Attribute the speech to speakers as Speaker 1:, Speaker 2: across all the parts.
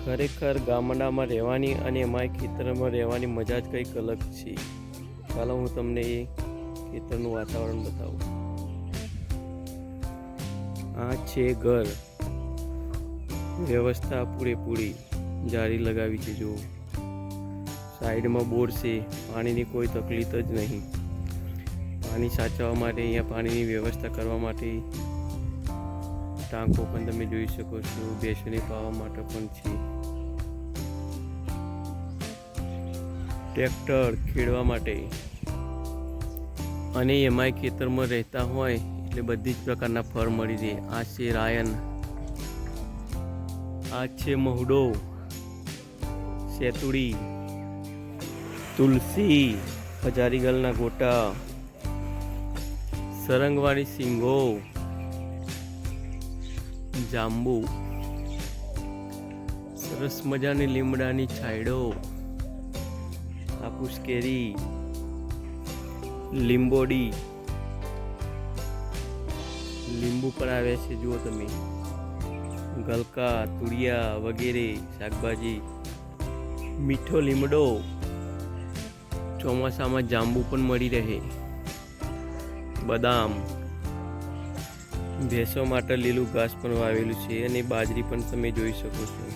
Speaker 1: ખરેખર ગામડામાં રહેવાની અને એમાંય ખેતરમાં રહેવાની મજા જ કંઈક અલગ છે. ચાલો હું તમને એ ખેતરનું વાતાવરણ બતાવું. આ છે ઘર, વ્યવસ્થા પૂરેપૂરી, જાળી લગાવી છે. જો સાઈડમાં બોર છે, પાણીની કોઈ તકલીફ જ નહીં. પાણી સાચવવા માટે અહીંયા પાણીની વ્યવસ્થા કરવા માટે ટાંકો પણ તમે જોઈ શકો છો. ભેંસોને પાવા માટે પણ છે. ટ્રેક્ટર ખેડવા માટે, અને એમાંય ખેતરમાં રહેતા હોય એટલે બધી જ પ્રકારના ફળ મળી રહે. આ છે રાયન, આ છે મહુડો, સેતુડી, તુલસી, ખજારીગલના ગોટા, સરંગવાળી સિંગો, જાંબુ, સરસ મજાની લીમડાની છાંયડો, હાપુસ કેરી, લીંબોડી, લીંબુ પણ આવ્યા છે. જુઓ તમે, ગલકા, તુરિયા વગેરે શાકભાજી, મીઠો લીમડો, ચોમાસામાં જાંબુ પણ મળી રહે, બદામ, ભેંસો માટે લીલું ઘાસ પણ વાવેલું છે, અને બાજરી પણ તમે જોઈ શકો છો.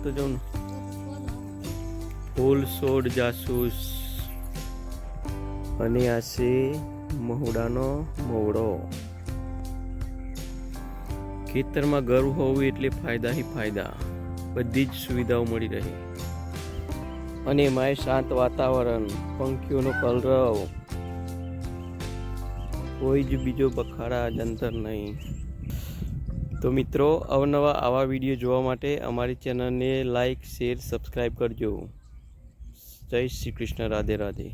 Speaker 1: તો જો ફૂલ છોડ જાસૂસ, અને આ છે મહુડાનો મોવડો. ખેતરમાં ઘર હોવું એટલે ફાયદા ही ફાયદા, બધી જ સુવિધાઓ મળી રહે. અને એમાંય શાંત વાતાવરણ, પંખીઓનો કલરવ, કોઈ જ બીજો બખાડા જંતર નહીં. તો મિત્રો, અવનવા આવા વિડીયો જોવા માટે અમારી ચેનલને લાઈક, શેર, સબસ્ક્રાઈબ કરજો. જય શ્રી કૃષ્ણ. રાધે રાધે.